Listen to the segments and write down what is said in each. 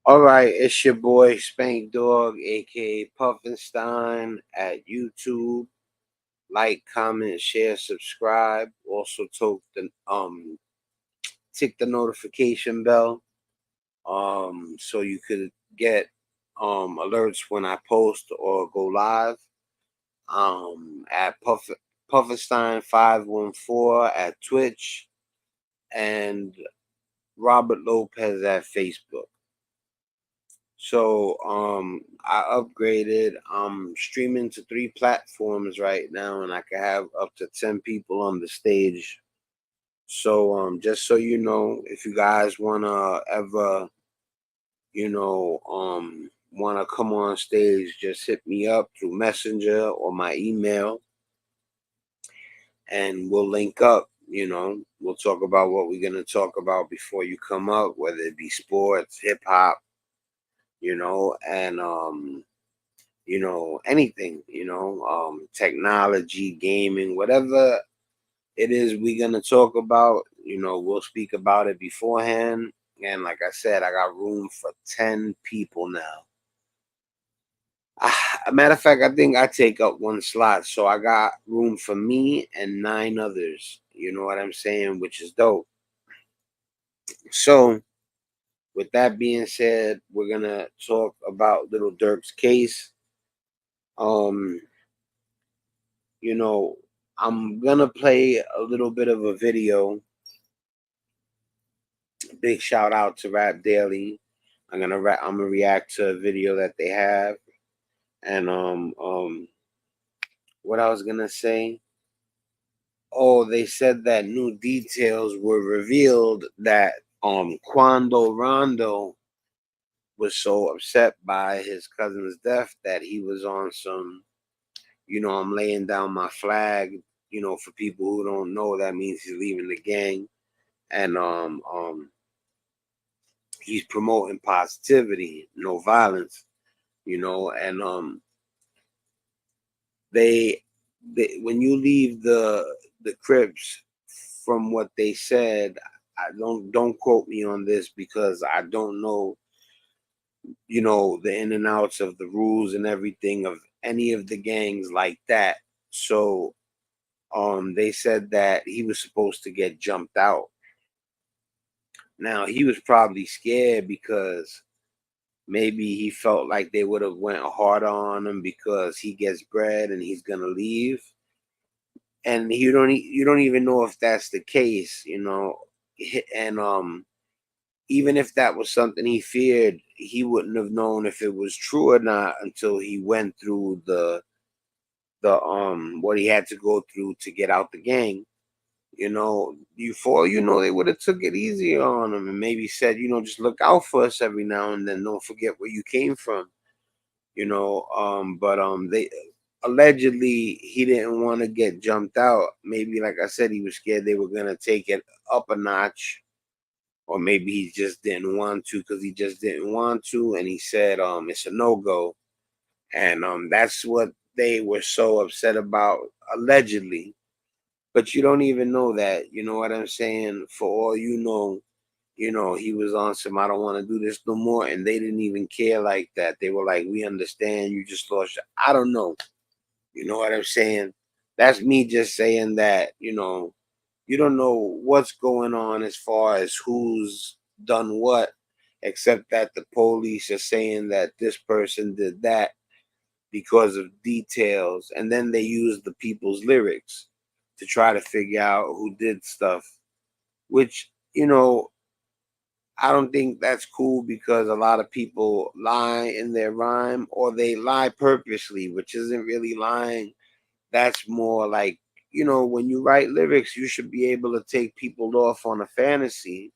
All right, it's your boy Spank Dog, aka Puffinstein, at YouTube. Like, comment, share, subscribe. Also, tick the notification bell, so you could get alerts when I post or go live. At Puffinstein 514 at Twitch, and Robert Lopez at Facebook. So I upgraded. I'm streaming to 3 platforms right now, and I can have up to 10 people on the stage. So just so you know, if you guys wanna ever, wanna come on stage, just hit me up through Messenger or my email, and we'll link up. We'll talk about what we're gonna talk about before you come up, whether it be sports, hip hop, and anything, technology, gaming, whatever it is we're gonna talk about, we'll speak about it beforehand. And like I said, I got room for 10 people now. A matter of fact, I think I take up one slot, so I got room for me and 9 others. You know what I'm saying? Which is dope. So, with that being said, we're gonna talk about Little Durk's case. Um, you know, I'm gonna play a little bit of a video. Big shout out to Rap Daily. I'm gonna react to a video that they have. And what I was gonna say. Oh, they said that new details were revealed that Quando Rondo was so upset by his cousin's death that he was on some, I'm laying down my flag. For people who don't know, that means he's leaving the gang. And he's promoting positivity, no violence, and they, when you leave the Crips, from what they said, I don't quote me on this because I don't know, the in and outs of the rules and everything of any of the gangs like that. So they said that he was supposed to get jumped out. Now he was probably scared because maybe he felt like they would have went harder on him because he gets bread and he's gonna leave. And you don't even know if that's the case, And even if that was something he feared, he wouldn't have known if it was true or not until he went through the what he had to go through to get out the gang. They would have took it easier on him and maybe said, just look out for us every now and then. Don't forget where you came from. But they allegedly he didn't want to get jumped out. Maybe, like I said, he was scared they were gonna take it up a notch, or maybe he just didn't want to because he just didn't want to, and he said it's a no go, and that's what they were so upset about allegedly. But you don't even know that. You know what I'm saying? For all you know, he was on some, I don't want to do this no more. And they didn't even care like that. They were like, we understand you just lost I don't know. You know what I'm saying? That's me just saying that, you don't know what's going on as far as who's done what, except that the police are saying that this person did that because of details. And then they use the people's lyrics to try to figure out who did stuff, which, I don't think that's cool because a lot of people lie in their rhyme or they lie purposely, which isn't really lying. That's more like, when you write lyrics, you should be able to take people off on a fantasy.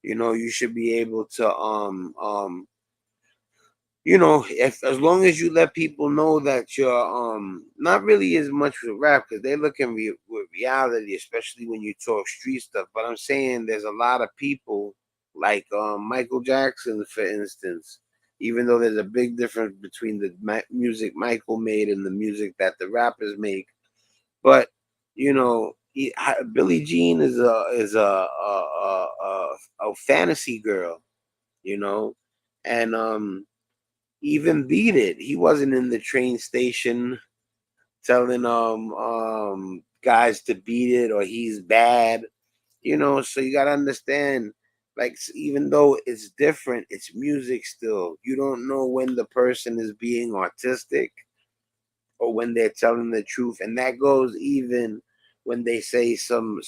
You should be able to if as long as you let people know that you're not really as much with rap because they look in with reality, especially when you talk street stuff. But I'm saying there's a lot of people like Michael Jackson, for instance. Even though there's a big difference between the music Michael made and the music that the rappers make, but Billie Jean is a fantasy girl, you know and even beat it. He wasn't in the train station telling guys to beat it or he's bad. So you gotta understand, like, even though it's different, it's music still. You don't know when the person is being artistic or when they're telling the truth, and that goes even when they say some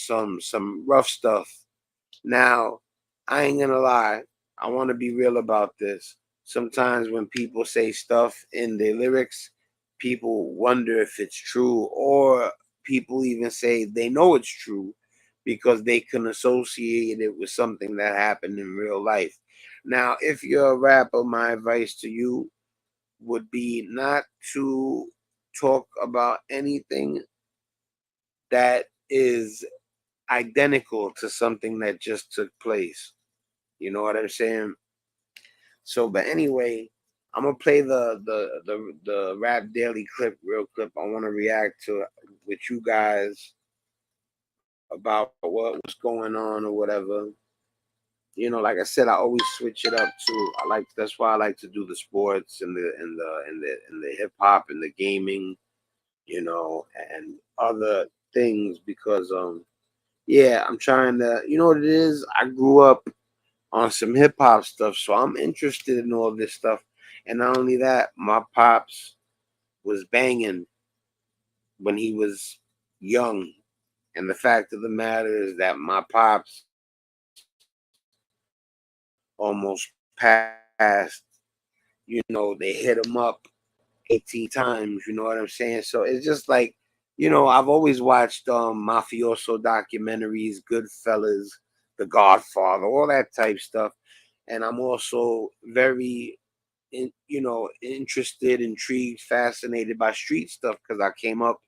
rough stuff. Now, I ain't gonna lie, I want to be real about this. Sometimes when people say stuff in their lyrics, people wonder if it's true, or people even say they know it's true because they can associate it with something that happened in real life. Now, if you're a rapper, my advice to you would be not to talk about anything that is identical to something that just took place. You know what I'm saying? So, but anyway, I'm gonna play the rap daily clip real quick. I want to react to with you guys about what's going on or whatever. Like I said, I always switch it up too. That's why I like to do the sports and the hip hop and the gaming, and other things because yeah, I'm trying to, what it is. I grew up on some hip hop stuff, so I'm interested in all this stuff. And not only that, my pops was banging when he was young. And the fact of the matter is that my pops almost passed. They hit him up 18 times, you know what I'm saying? So it's just like, I've always watched mafioso documentaries, Goodfellas, The Godfather, all that type stuff. And I'm also very interested, intrigued, fascinated by street stuff because I came up,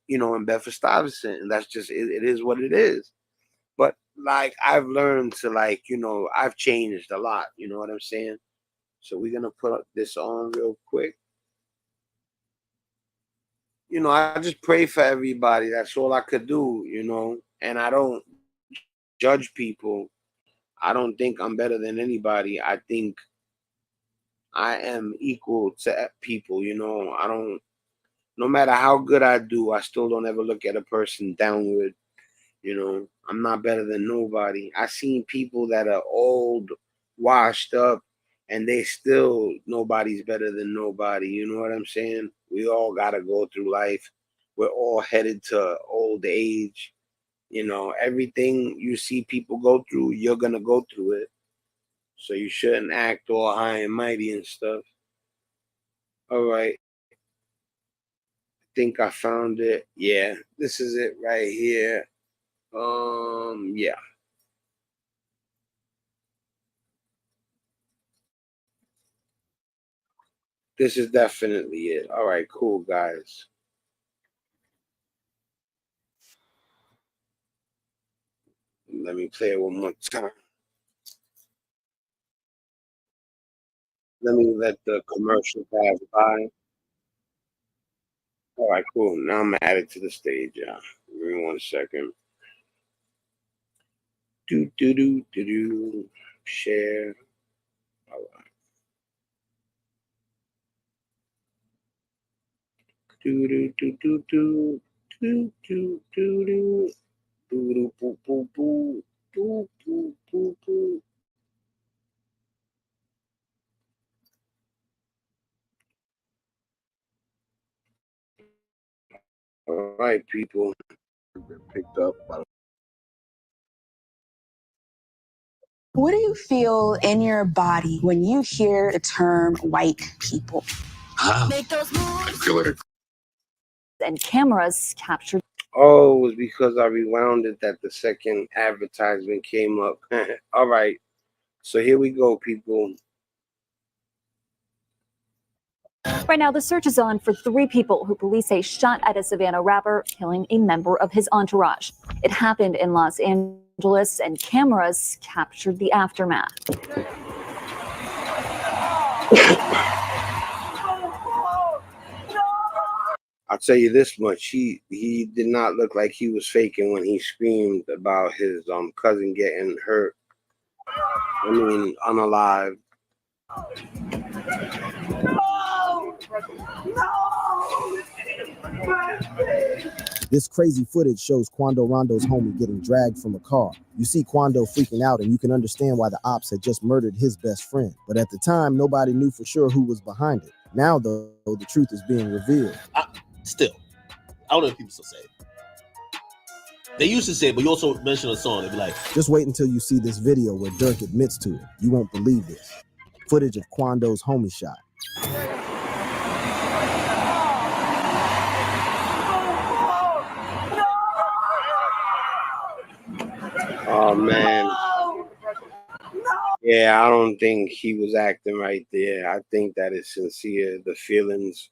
in Bedford Stuyvesant, and that's just it is what it is. But like I've learned to I've changed a lot. You know what I'm saying? So we're gonna put this on real quick. I just pray for everybody. That's all I could do. And I don't judge people. I don't think I'm better than anybody. I think I am equal to people. I don't. No matter how good I do, I still don't ever look at a person downward. I'm not better than nobody. I seen people that are old, washed up, and they still nobody's better than nobody. You know what I'm saying? We all gotta go through life. We're all headed to old age. Everything you see people go through, you're gonna go through it. So you shouldn't act all high and mighty and stuff. All right. Think I found it. Yeah, this is it right here. Yeah. This is definitely it. All right, cool, guys. Let me play it one more time. Let me let the commercial pass by. All right, cool. Now I'm gonna add it to the stage. Yeah. Give me 1 second. Do do do do do. Share. All right. Do do do do do do do do do do do boo boo boo boo boo boo boo. All right, people. Picked up. What do you feel in your body when you hear the term white people? Make those moves. I feel like And cameras captured. Oh, it was because I rewound it that the second advertisement came up. All right. So here we go, people. Right now, the search is on for 3 people who police say shot at a Savannah rapper, killing a member of his entourage. It happened in Los Angeles, and cameras captured the aftermath. I'll tell you this much: he did not look like he was faking when he screamed about his cousin getting hurt. I mean, unalive. This crazy footage shows Quando Rondo's homie getting dragged from a car. You see Quando freaking out, and you can understand why the ops had just murdered his best friend. But at the time, nobody knew for sure who was behind it. Now, though, the truth is being revealed. I don't know if people still say it. They used to say it, but you also mentioned a song. They'd be like, just wait until you see this video where Durk admits to it. You won't believe this. Footage of Quando's homie shot. Oh man. Yeah, I don't think he was acting right there. I think that is sincere, the feelings.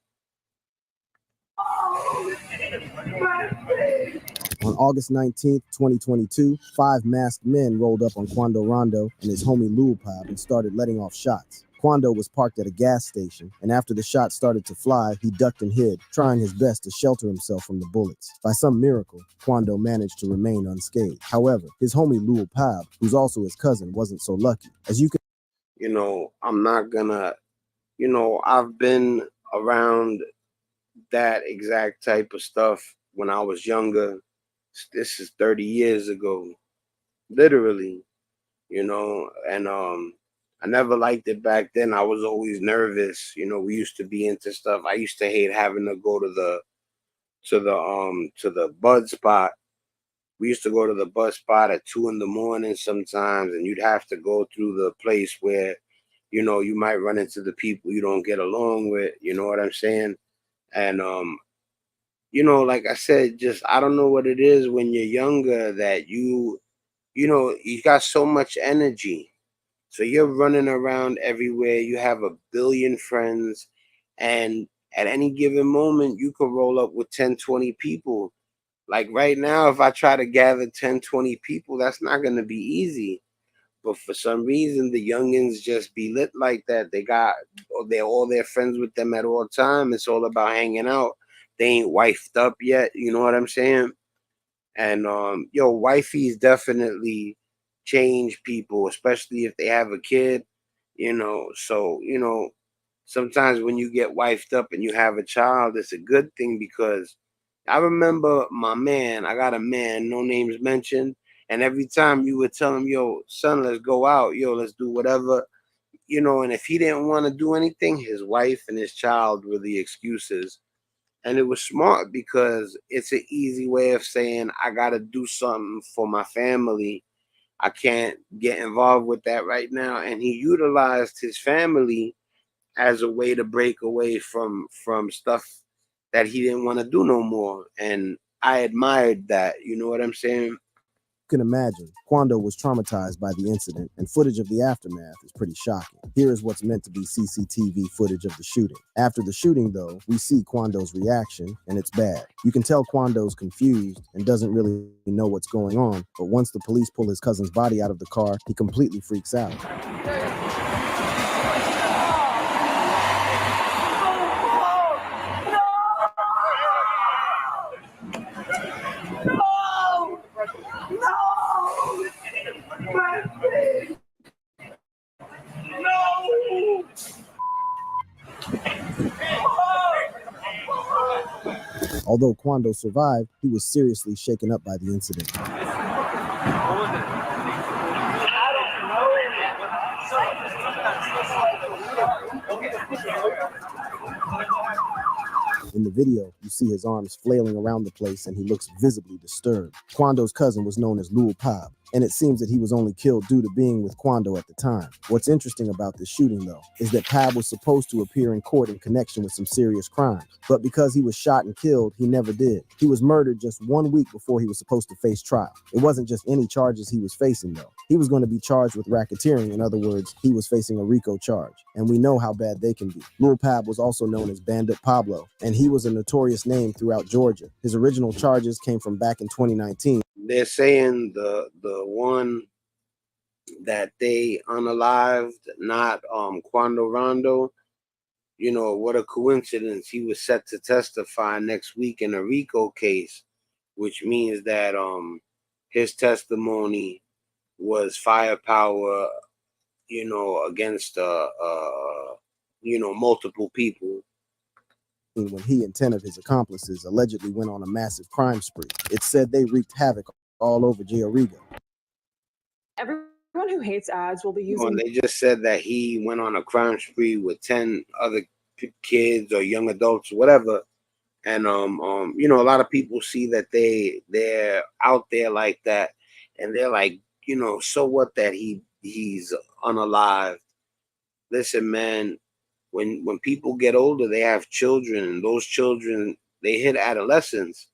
On August 19th, 2022, 5 masked men rolled up on Quando Rondo and his homie Lil Durk and started letting off shots. Quando was parked at a gas station, and after the shots started to fly, he ducked and hid, trying his best to shelter himself from the bullets. By some miracle, Quando managed to remain unscathed. However, his homie Lil Durk, who's also his cousin, wasn't so lucky. As you can, I'm not gonna, I've been around that exact type of stuff when I was younger. This is 30 years ago, literally, and I never liked it back then. I was always nervous. We used to be into stuff. I used to hate having to go to the bud spot. We used to go to the bus spot at 2 a.m. sometimes, and you'd have to go through the place where, you might run into the people you don't get along with, you know what I'm saying? And like I said, just I don't know what it is when you're younger that you got so much energy. So you're running around everywhere. You have a billion friends. And at any given moment, you could roll up with 10, 20 people. Like right now, if I try to gather 10, 20 people, that's not going to be easy. But for some reason, the youngins just be lit like that. They're all their friends with them at all time. It's all about hanging out. They ain't wifed up yet. You know what I'm saying? And wifeys definitely change people, especially if they have a kid. So sometimes when you get wifed up and you have a child, it's a good thing because I remember my man. I got a man, no names mentioned. And every time you would tell him, yo, son, let's go out. Yo, let's do whatever. And if he didn't want to do anything, his wife and his child were the excuses. And it was smart because it's an easy way of saying, I got to do something for my family. I can't get involved with that right now. And he utilized his family as a way to break away from stuff that he didn't want to do no more. And I admired that. You know what I'm saying? you can imagine, Quando was traumatized by the incident, and footage of the aftermath is pretty shocking. Here is what's meant to be CCTV footage of the shooting. After the shooting, though, we see Quando's reaction, and it's bad. You can tell Quando's confused and doesn't really know what's going on, but once the police pull his cousin's body out of the car, he completely freaks out. Although Quando survived, he was seriously shaken up by the incident. In the video, you see his arms flailing around the place and he looks visibly disturbed. Quando's cousin was known as Lil Durk, and it seems that he was only killed due to being with Quando at the time. What's interesting about this shooting, though, is that Pab was supposed to appear in court in connection with some serious crimes, but because he was shot and killed, he never did. He was murdered just 1 week before he was supposed to face trial. It wasn't just any charges he was facing, though. He was going to be charged with racketeering. In other words, he was facing a RICO charge, and we know how bad they can be. Lil Pab was also known as Bandit Pablo, and he was a notorious name throughout Georgia. His original charges came from back in 2019. They're saying the one that they unalived, not Quando Rondo. What a coincidence. He was set to testify next week in a RICO case, which means that his testimony was firepower against multiple people. When he and 10 of his accomplices allegedly went on a massive crime spree. It's said they wreaked havoc all over Gioriga. Everyone who hates ads will be using. And they just said that he went on a crime spree with 10 other kids or young adults, whatever. And a lot of people see that they're out there like that, and they're like, so what that he's unalived. Listen, man, when people get older, they have children, and those children, they hit adolescence,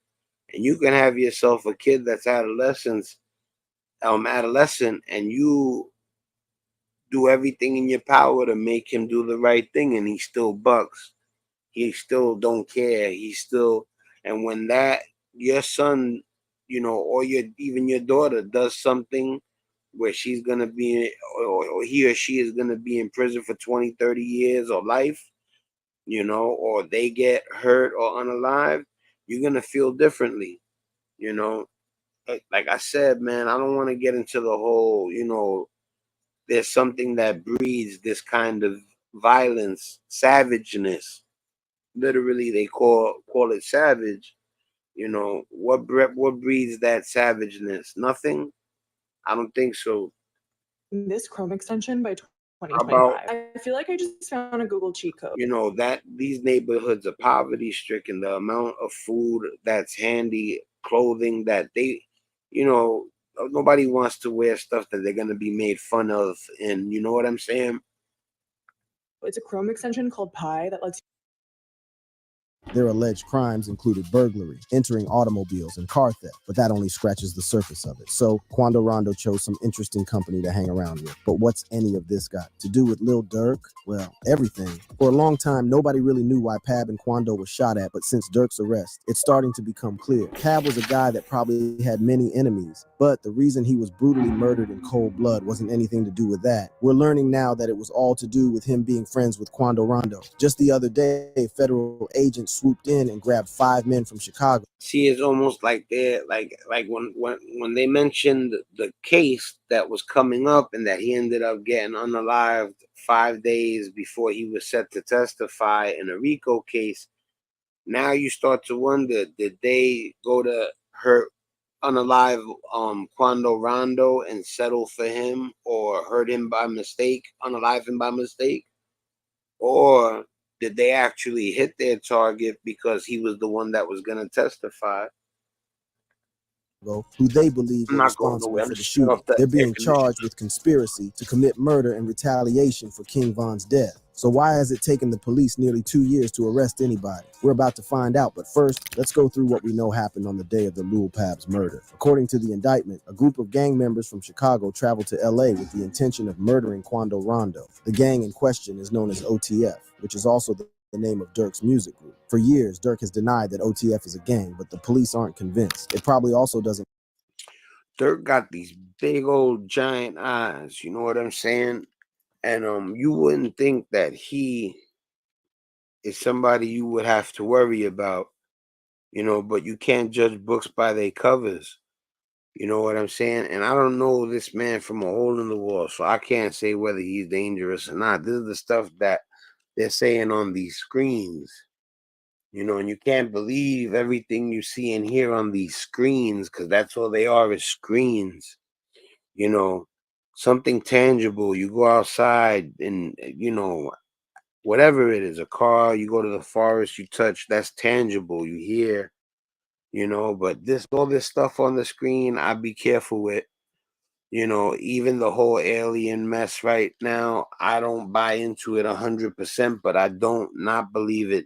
and you can have yourself a kid that's adolescent, and you do everything in your power to make him do the right thing, and he still bucks. He still don't care. And when your son, or even your daughter does something where she's gonna be, or he or she is gonna be in prison for 20, 30 years or life, or they get hurt or unalived, you're gonna feel differently, Like I said, man, I don't want to get into the whole, there's something that breeds this kind of violence, savageness. Literally, they call it savage. What breeds that savageness? Nothing. I don't think so. This Chrome extension by 2025. I feel like I just found a Google cheat code. That these neighborhoods are poverty stricken. The amount of food that's handy, clothing that they, nobody wants to wear stuff that they're gonna be made fun of, and you know what I'm saying? It's a Chrome extension called Pi that lets. Their alleged crimes included burglary, entering automobiles, and car theft, but that only scratches the surface of it. So Quando Rondo chose some interesting company to hang around with. But what's any of this got to do with Lil Durk? Well, everything. For a long time, nobody really knew why Pab and Quando were shot at, but since Durk's arrest, it's starting to become clear. Pab was a guy that probably had many enemies, but the reason he was brutally murdered in cold blood wasn't anything to do with that. We're learning now that it was all to do with him being friends with Quando Rondo. Just the other day, federal agents swooped in and grabbed 5 men from Chicago. See, it's almost like they're like when they mentioned the case that was coming up and that he ended up getting unalived 5 days before he was set to testify in a RICO case. Now you start to wonder, did they go to unalive Quando Rondo and settle for him, or hurt him by mistake, unalive him by mistake? Or did they actually hit their target because he was the one that was going to testify? Who they believe were responsible for the shooting. They're being charged with conspiracy to commit murder and retaliation for King Von's death. So why has it taken the police nearly 2 years to arrest anybody? We're about to find out, but first, let's go through what we know happened on the day of the Lil Pab's murder. According to the indictment, a group of gang members from Chicago traveled to LA with the intention of murdering Quando Rondo. The gang in question is known as OTF, which is also the name of Durk's music group. For years, Durk has denied that OTF is a gang, but the police aren't convinced. It probably also doesn't. Durk got these big old giant eyes, you know what I'm saying? And you wouldn't think that he is somebody you would have to worry about, but you can't judge books by their covers. You know what I'm saying? And I don't know this man from a hole in the wall, so I can't say whether he's dangerous or not. This is the stuff that they're saying on these screens, and you can't believe everything you see and hear on these screens, because that's all they are, is screens. Something tangible. You go outside and, whatever it is, a car, you go to the forest, you touch, that's tangible. You hear, but all this stuff on the screen, I'd be careful with. Even the whole alien mess right now, I don't buy into it 100%, but I don't not believe it.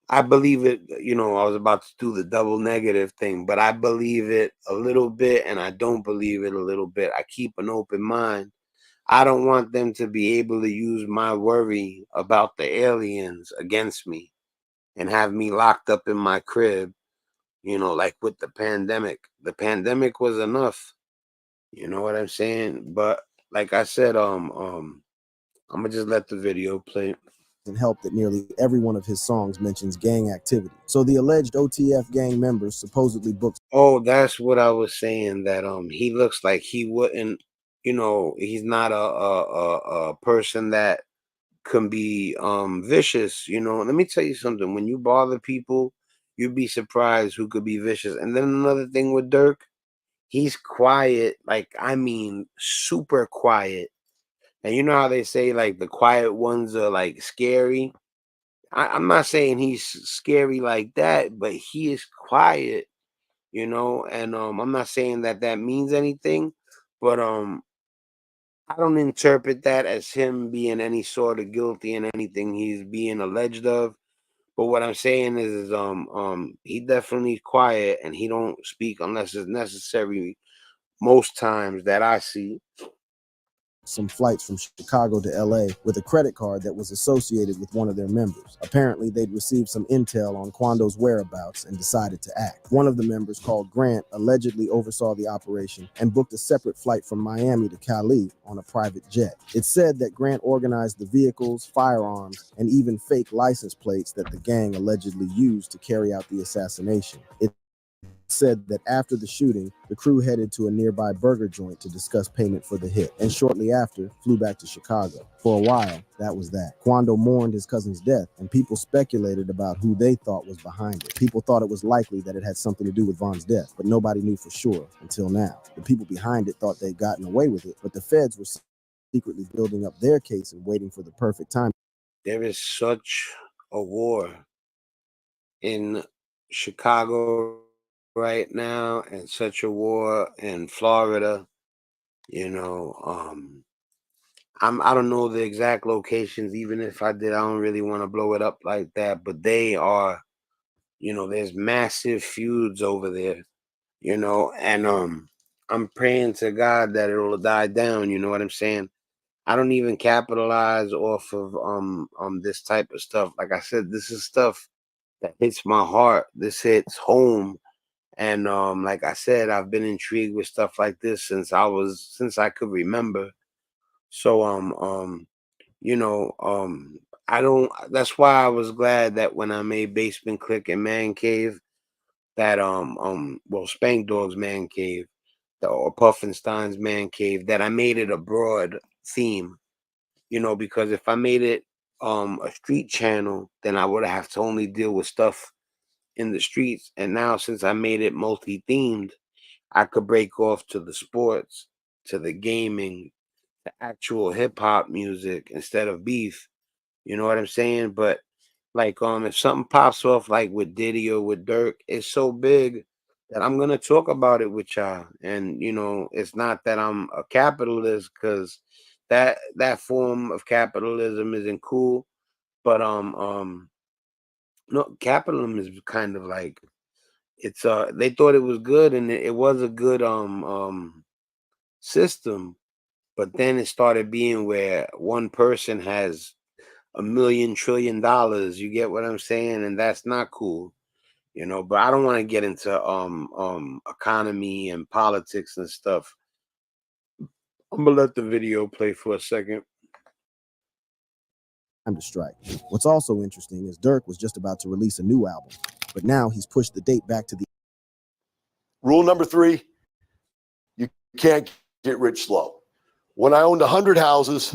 I believe it, I was about to do the double negative thing, but I believe it a little bit and I don't believe it a little bit. I keep an open mind. I don't want them to be able to use my worry about the aliens against me and have me locked up in my crib, like with the pandemic. The pandemic was enough. You know what I'm saying? But like I said, I'm gonna just let the video play. And help that nearly every one of his songs mentions gang activity. So the alleged OTF gang members supposedly booked. Oh, that's what I was saying, that he looks like he wouldn't, you know, he's not a person that can be vicious. You know, let me tell you something. When you bother people, you'd be surprised who could be vicious. And then another thing with Durk, he's quiet, like I mean super quiet. And you know how they say like the quiet ones are like scary? I'm not saying he's scary like that, but he is quiet, you know, and I'm not saying that that means anything, but I don't interpret that as him being any sort of guilty in anything he's being alleged of. But what I'm saying is he definitely quiet and he don't speak unless it's necessary most times that I see. Some flights from Chicago to LA with a credit card that was associated with one of their members. Apparently, they'd received some intel on Quando's whereabouts and decided to act. One of the members, called Grant, allegedly oversaw the operation and booked a separate flight from Miami to Cali on a private jet. It's said that Grant organized the vehicles, firearms, and even fake license plates that the gang allegedly used to carry out the assassination. It said that after the shooting, the crew headed to a nearby burger joint to discuss payment for the hit, and shortly after, flew back to Chicago. For a while, that was that. Quando mourned his cousin's death, and people speculated about who they thought was behind it. People thought it was likely that it had something to do with Von's death, but nobody knew for sure until now. The people behind it thought they'd gotten away with it, but the feds were secretly building up their case and waiting for the perfect time. There is such a war in Chicago right now and such a war in Florida. You know, I don't know the exact locations. Even if I did, I don't really want to blow it up like that. But they are, you know, there's massive feuds over there, you know, and I'm praying to God that it'll die down, you know what I'm saying? I don't even capitalize off of this type of stuff. Like I said, this is stuff that hits my heart. This hits home. And like I said, I've been intrigued with stuff like this since I could remember. So you know, I don't that's why I was glad that when I made Basement Click and Man Cave, that well, Spank Dog's Man Cave, or Puffinstein's Man Cave, that I made it a broad theme, you know, because if I made it a street channel, then I would have to only deal with stuff in the streets. And now since I made it multi-themed, I could break off to the sports, to the gaming, the actual hip hop music instead of beef. You know what I'm saying? But like if something pops off like with Diddy or with Dirk, it's so big that I'm gonna talk about it with y'all. And you know, it's not that I'm a capitalist, because that form of capitalism isn't cool. But no, capitalism is kind of like, it's they thought it was good, and it was a good system, but then it started being where one person has $1,000,000,000,000. You get what I'm saying? And that's not cool, you know. But I don't want to get into economy and politics and stuff. I'm gonna let the video play for a second. Time to strike. What's also interesting is Durk was just about to release a new album, but now he's pushed the date back to the Rule number 3, you can't get rich slow. When I owned 100 houses,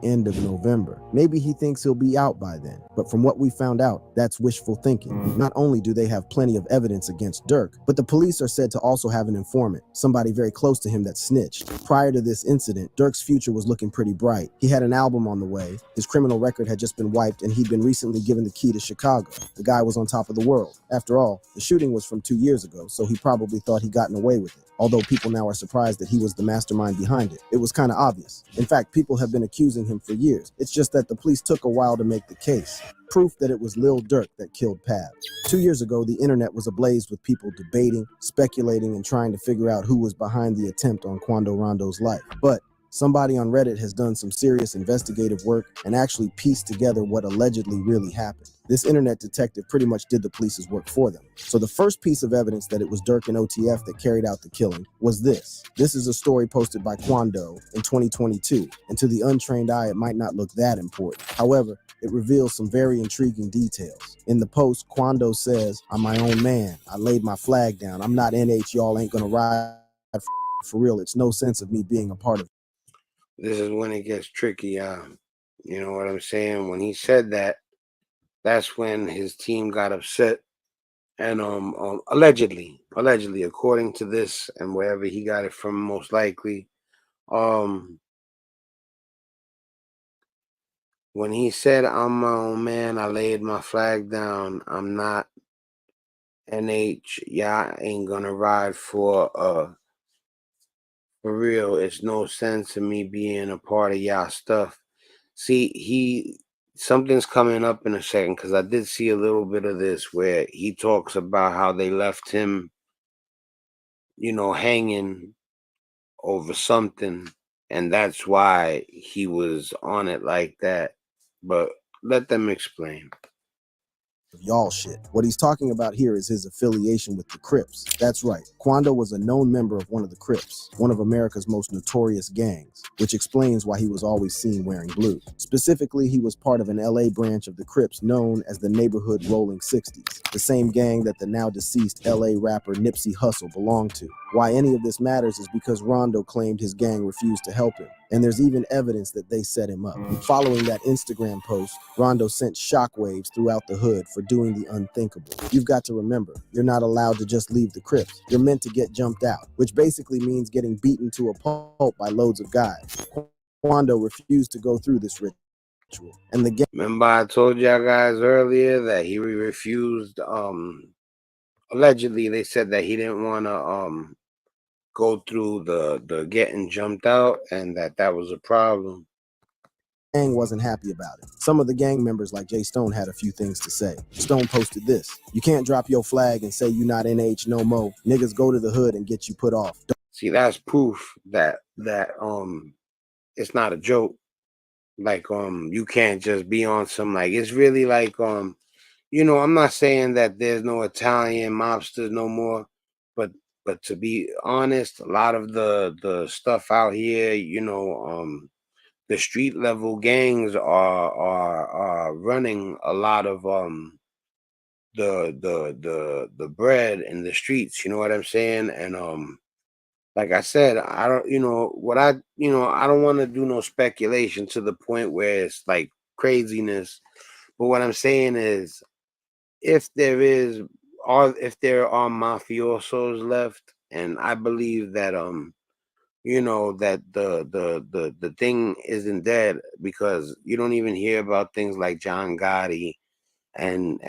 end of November. Maybe he thinks he'll be out by then, but from what we found out, that's wishful thinking. Not only do they have plenty of evidence against Durk, but the police are said to also have an informant, somebody very close to him that snitched. Prior to this incident, Durk's future was looking pretty bright. He had an album on the way, his criminal record had just been wiped, and he'd been recently given the key to Chicago. The guy was on top of the world. After all, the shooting was from 2 years ago, so he probably thought he'd gotten away with it. Although people now are surprised that he was the mastermind behind it. It was kind of obvious. In fact, people have been accusing him for years. It's just that the police took a while to make the case. Proof that it was Lil Durk that killed Pav. 2 years ago, the internet was ablaze with people debating, speculating, and trying to figure out who was behind the attempt on Quando Rondo's life. But somebody on Reddit has done some serious investigative work and actually pieced together what allegedly really happened. This internet detective pretty much did the police's work for them. So the first piece of evidence that it was Durk and OTF that carried out the killing was this. This is a story posted by Quando in 2022, and to the untrained eye, it might not look that important. However, It reveals some very intriguing details. In the post, Quando says, "I'm my own man. I laid my flag down. I'm not NH. Y'all ain't gonna ride for real. It's no sense of me being a part of it." This is when it gets tricky. You know what I'm saying? When he said that, that's when his team got upset. And allegedly, according to this and wherever he got it from, most likely, when he said, "I'm my own man, I laid my flag down. I'm not NH. Y'all ain't gonna ride for real. It's no sense in me being a part of y'all stuff." See, something's coming up in a second because I did see a little bit of this where he talks about how they left him, hanging over something, and that's why he was on it like that. But let them explain. Y'all shit. What he's talking about here is his affiliation with the Crips. That's right. Quando was a known member of one of the Crips, one of America's most notorious gangs, which explains why he was always seen wearing blue. Specifically, he was part of an LA branch of the Crips known as the Neighborhood Rolling 60s, the same gang that the now deceased LA rapper Nipsey Hussle belonged to. Why any of this matters is because Rondo claimed his gang refused to help him, and there's even evidence that they set him up. Following that Instagram post, Rondo sent shockwaves throughout the hood for doing the unthinkable. You've got to remember, you're not allowed to just leave the Crips. You're meant to get jumped out, which basically means getting beaten to a pulp by loads of guys. Quando refused to go through this ritual, and the gang— Remember I told y'all guys earlier that he refused, allegedly they said that he didn't want to go through the getting jumped out, and that was a problem. gang wasn't happy about it. Some of the gang members like Jay Stone had a few things to say. Stone posted this: "You can't drop your flag and say you not NH no more. Niggas go to the hood and get you put off." See, that's proof that it's not a joke. Like you can't just be on some, like, it's really like I'm not saying that there's no Italian mobsters no more, but to be honest, a lot of the stuff out here, the street level gangs are running a lot of the bread in the streets, you know what I'm saying? And like I said, I don't, I don't want to do no speculation to the point where it's like craziness. But what I'm saying is, if there are mafiosos left, and I believe that that the thing isn't dead, because you don't even hear about things like John Gotti and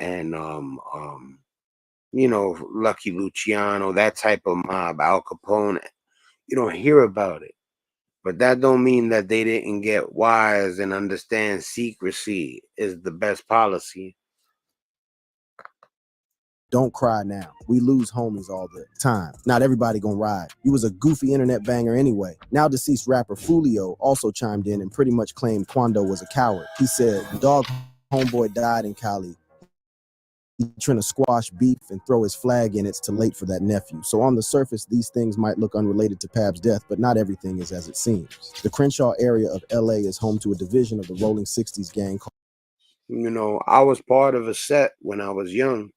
Lucky Luciano, that type of mob, Al Capone. You don't hear about it. But that don't mean that they didn't get wise and understand secrecy is the best policy. Don't cry now. We lose homies all the time. Not everybody gonna ride. You was a goofy internet banger anyway. Now deceased rapper Fulio also chimed in and pretty much claimed Quando was a coward. He said, "Dog homeboy died in Cali. He trying to squash beef and throw his flag in. It's too late for that nephew." So on the surface, these things might look unrelated to Pab's death, but not everything is as it seems. The Crenshaw area of LA is home to a division of the Rolling 60s gang called— I was part of a set when I was young,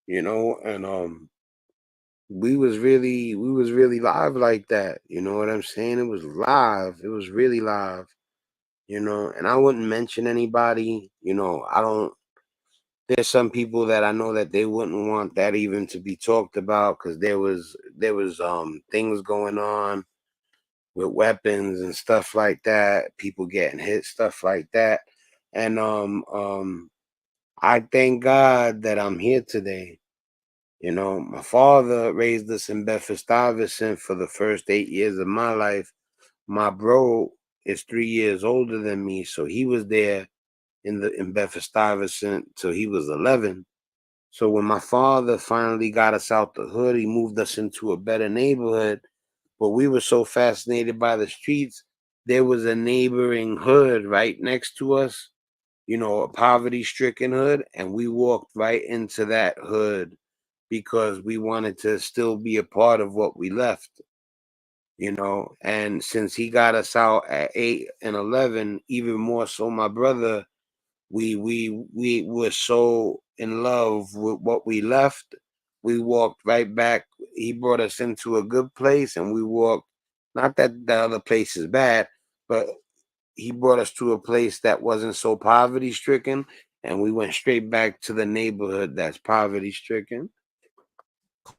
and we was really live like that. You know what I'm saying? It was live. It was really live, and I wouldn't mention anybody. I don't There's some people that I know that they wouldn't want that even to be talked about, because there was things going on with weapons and stuff like that, people getting hit, stuff like that. And I thank God that I'm here today. My father raised us in Bedford-Stuyvesant for the first 8 years of my life. My bro is 3 years older than me, so he was there in Bedford-Stuyvesant till he was 11. So when my father finally got us out the hood, he moved us into a better neighborhood. But we were so fascinated by the streets, there was a neighboring hood right next to us, a poverty-stricken hood, and we walked right into that hood because we wanted to still be a part of what we left, And since he got us out at 8 and 11, even more so my brother, we were so in love with what we left. We walked right back. He brought us into a good place, and we walked. Not that the other place is bad, but he brought us to a place that wasn't so poverty stricken, and we went straight back to the neighborhood that's poverty stricken.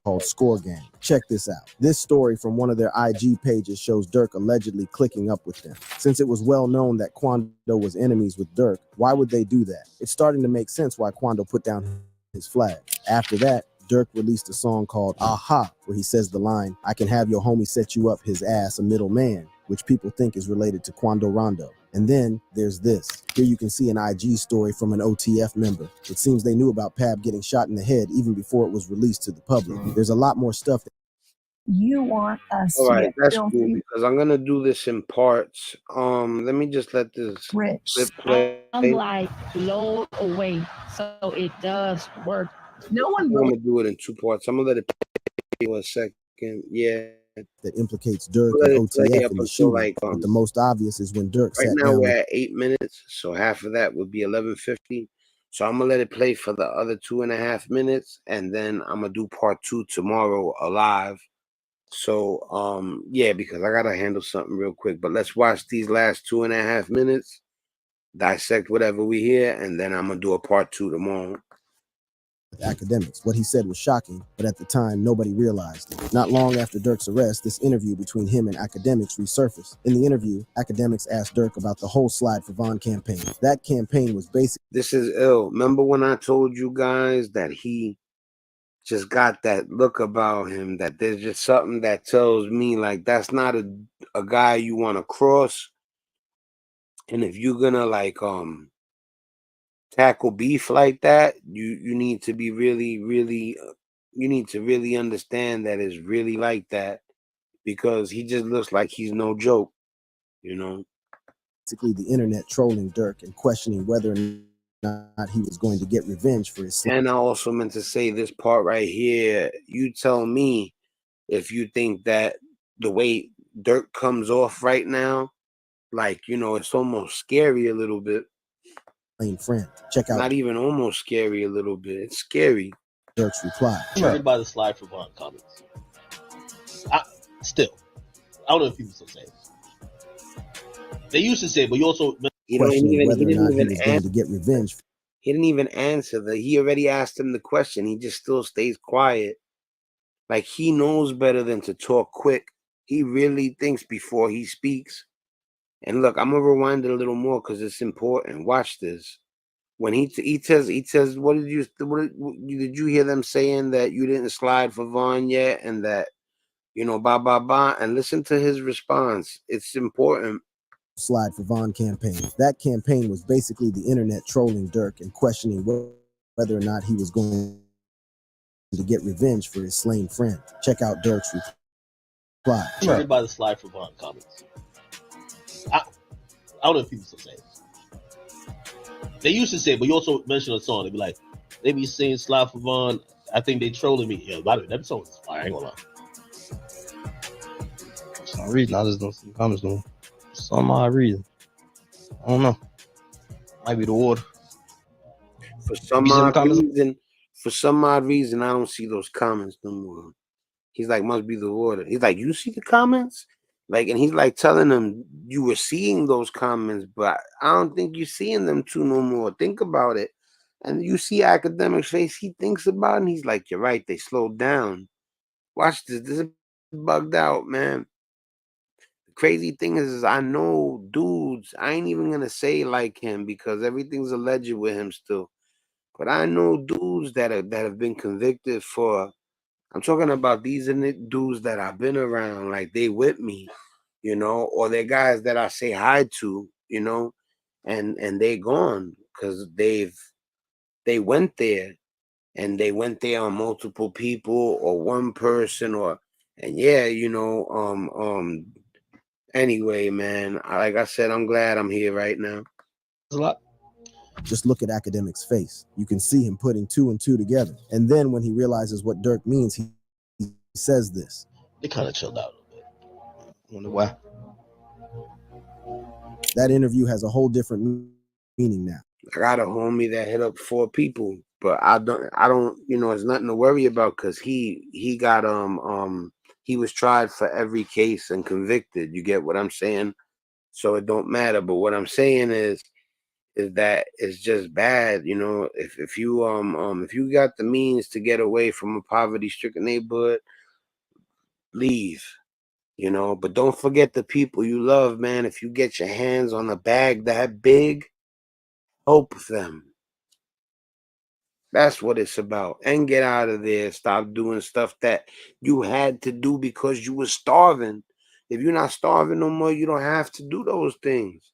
Called Score Gang. Check this out. This story from one of their IG pages shows Durk allegedly clicking up with them. Since it was well known that Quando was enemies with Durk, why would they do that? It's starting to make sense why Quando put down his flag. After that, Durk released a song called Aha, where he says the line, "I can have your homie set you up his ass, a middle man," which people think is related to Quando Rondo. And then there's this. Here you can see an IG story from an OTF member. It seems they knew about Pab getting shot in the head even before it was released to the public. There's a lot more stuff. You want us All to right, get that's cool filthy because I'm gonna do this in parts. Let me just let this rich. clip play. I'm like blown away, so it does work. No one I'm really gonna do it in 2 parts. I'm gonna let it play 1 second. Yeah, That implicates Durk let and it play OTF up in the until shooting. like But the most obvious is when Durk right sat now down we're with at 8 minutes, so half of that would be 11:50. So I'm gonna let it play for the other 2.5 minutes, and then I'm gonna do part 2 tomorrow alive. So yeah, because I gotta handle something real quick. But let's watch these last 2.5 minutes, dissect whatever we hear, and then I'm gonna do a part 2 tomorrow. academics. What he said was shocking, but at the time, nobody realized it. Not long after Durk's arrest, this interview between him and academics resurfaced. In the interview, academics asked Durk about the whole Slide for Vaughn campaign. That campaign was basically... This is ill. Remember when I told you guys that he just got that look about him, that there's just something that tells me like that's not a guy you want to cross. And if you're gonna like tackle beef like that, you need to be really you need to really understand that it's really like that, because he just looks like he's no joke, you know. basically the internet trolling Durk and questioning whether or not he was going to get revenge for his... And I also meant to say this part right here. You tell me if you think that the way Durk comes off right now, like, you know, it's almost scary a little bit. friend. Check out Not even almost scary a little bit. It's scary. Durk's reply. Triggered by the Slide for Vaughn comments. I don't know if people still say it. They used to say it, but you also... He didn't even going to get revenge. He didn't even answer that. He already asked him the question. He just still stays quiet. Like, he knows better than to talk quick. He really thinks before he speaks. And look, I'm gonna rewind it a little more because it's important. Watch this. When he says, what did you hear them saying that you didn't slide for Vaughn yet, and that, you know, blah blah blah, and listen to his response. It's important. Slide for Vaughn campaign. That campaign was basically the internet trolling Durk and questioning whether or not he was going to get revenge for his slain friend. Check out Durk's reply. Triggered by the Slide for Vaughn comments. I don't know if people still say it. They used to say it, but you also mentioned a song. They'd be like, they be saying Slide for Vaughn. I think they trolling me. Yeah, by the way, that song is fire. I ain't gonna lie. For some reason, I just don't see the comments no more. For some odd reason. I don't know. Might be the water. For some odd reason, I don't see those comments no more. He's like, must be the water. He's like, you see the comments? Like, and he's like telling them, you were seeing those comments, but I don't think you're seeing them too no more. Think about it. And you see Academic's face, he thinks about it, and he's like, you're right, they slowed down. Watch this. This is bugged out, man. The crazy thing is I know dudes, I ain't even gonna say like him because everything's alleged with him still. But I know dudes that have been convicted for, I'm talking about these dudes that I've been around, like they with me, you know, or they're guys that I say hi to, you know, and they gone because they went there, and they went there on multiple people or one person, or, and yeah, you know, anyway, man, like I said, I'm glad I'm here right now. There's a lot. Just look at Academic's face. You can see him putting 2 and 2 together. And then when he realizes what Durk means, he says this. They kind of chilled out a little bit. Wonder why. That interview has a whole different meaning now. I got a homie that hit up 4 people, but I don't, it's nothing to worry about because he got he was tried for every case and convicted. You get what I'm saying? So it don't matter. But what I'm saying is that it's just bad, if you got the means to get away from a poverty stricken neighborhood, leave. But don't forget the people you love, man. If you get your hands on a bag that big, help them. That's what it's about. And get out of there. Stop doing stuff that you had to do because you were starving. If you're not starving no more, you don't have to do those things.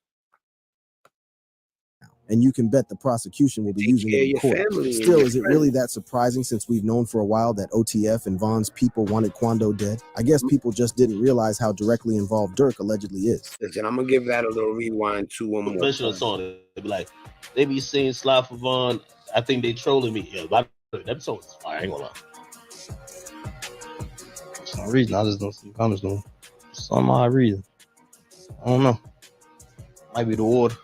And you can bet the prosecution will be Take using care it of in your court. family and Still, your is it really friends. that surprising since we've known for a while that OTF and Von's people wanted Quando dead? I guess people just didn't realize how directly involved Durk allegedly is. Listen, I'm gonna give that a little rewind too one more Mention a time. song. They be like, they be saying Sly for Von. I think they trolling me. Yeah, but that song is fire. I ain't gonna lie. For some reason, I just don't see the comments no more. For some odd reason. I don't know. Might be the water.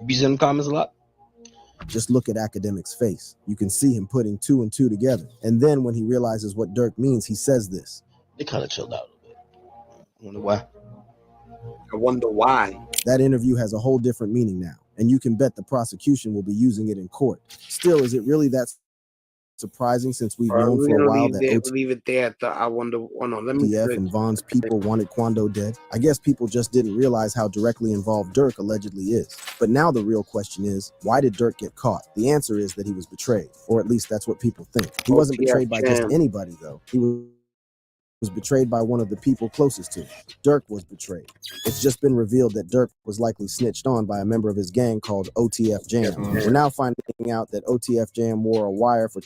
You be seeing the comments a lot? Just look at Academic's face. You can see him putting 2 and 2 together. And then when he realizes what Durk means, he says this. They kind of chilled out a little bit. I wonder why. I wonder why. That interview has a whole different meaning now, and you can bet the prosecution will be using it in court. Still, is it really that surprising since we've known for a while that leave it there at the I wonder. Oh no, let me OTF and Von's people wanted Quando dead? I guess people just didn't realize how directly involved Durk allegedly is. But now the real question is, why did Durk get caught? The answer is that he was betrayed, or at least that's what people think. He wasn't betrayed by just anybody, though. He was betrayed by one of the people closest to him. Durk was betrayed. It's just been revealed that Durk was likely snitched on by a member of his gang called OTF Jam. We're now finding out that OTF Jam wore a wire for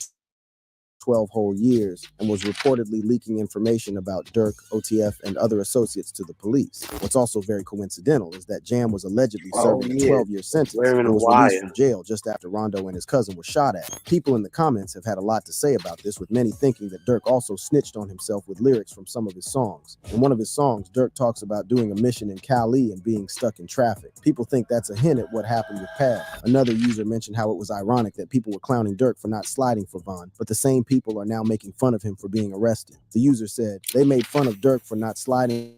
12 whole years and was reportedly leaking information about Durk, OTF, and other associates to the police. What's also very coincidental is that Jam was allegedly serving a 12-year sentence and was released from jail just after Rondo and his cousin were shot at. People in the comments have had a lot to say about this, with many thinking that Durk also snitched on himself with lyrics from some of his songs. In one of his songs, Durk talks about doing a mission in Cali and being stuck in traffic. People think that's a hint at what happened with Pav. Another user mentioned how it was ironic that people were clowning Durk for not sliding for Von, but the same people are now making fun of him for being arrested. The user said, they made fun of Durk for not sliding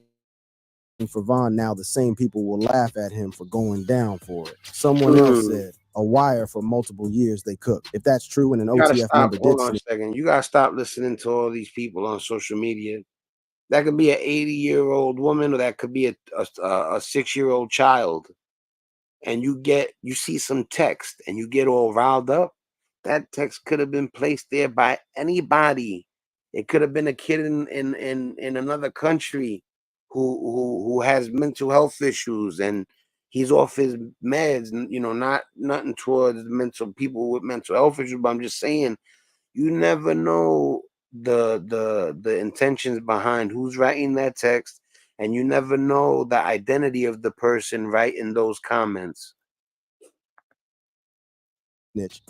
for Von, now the same people will laugh at him for going down for it. Someone else said, a wire for multiple years they cooked. If that's true and an OTF member did... Hold on a second. You gotta stop listening to all these people on social media. That could be an 80-year-old woman, or that could be a 6-year-old child. And you see some text and you get all riled up. That text could have been placed there by anybody. It could have been a kid in another country who has mental health issues and he's off his meds, and not nothing towards mental people with mental health issues, but I'm just saying, you never know the intentions behind who's writing that text, and you never know the identity of the person writing those comments.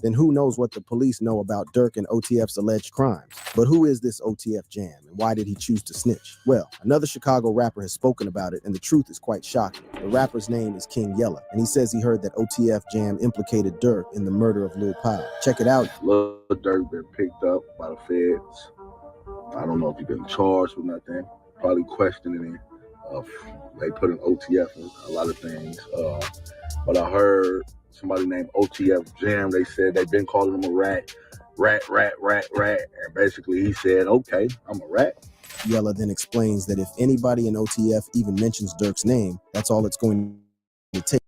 Then who knows what the police know about Durk and OTF's alleged crimes. But who is this OTF Jam, and why did he choose to snitch? Well, another Chicago rapper has spoken about it, and the truth is quite shocking. The rapper's name is King Yella, and he says he heard that OTF Jam implicated Durk in the murder of Lil Pop. Check it out. Lil Durk been picked up by the feds. I don't know if he's been charged with nothing. Probably questioning him. They put an OTF in a lot of things. But I heard somebody named OTF Jam, they said they've been calling him a rat. And basically he said, okay, I'm a rat. Yella then explains that if anybody in OTF even mentions Durk's name, that's all it's going to take.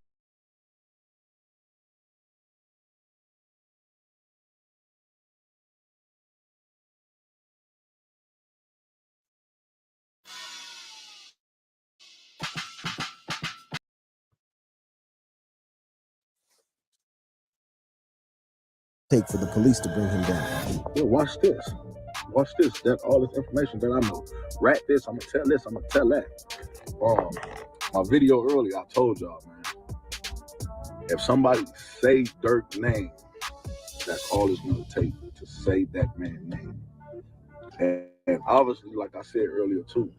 For the police to bring him down. Yeah, watch this. Watch this. That all this information that I'm gonna rat this, I'm gonna tell this, I'm gonna tell that. My video earlier, I told y'all, man, if somebody say Durk's name, that's all it's gonna take to say that man's name. And obviously, like I said earlier too,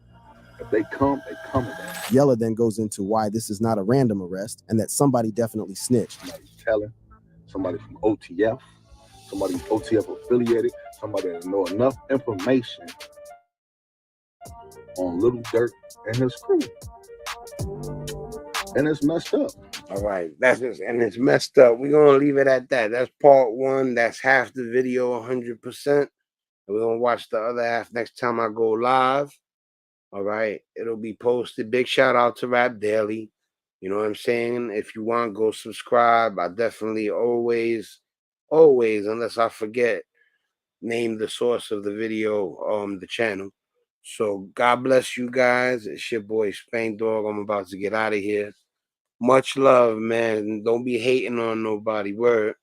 If they come back. Yella then goes into why this is not a random arrest and that somebody definitely snitched. Somebody's telling, somebody from OTF, somebody OTF affiliated, somebody that know enough information on Lil Durk and his crew. And it's messed up. All right, that's just, and it's messed up. We're gonna leave it at that. That's part one. That's half the video, 100%. We're gonna watch the other half next time I go live. All right, it'll be posted. Big shout out to Rap Daily. You know what I'm saying? If you want, go subscribe. I definitely always, unless I forget, name the source of the video, the channel. So God bless you guys. It's your boy Spain Dog. I'm about to get out of here. Much love, man. Don't be hating on nobody. Word.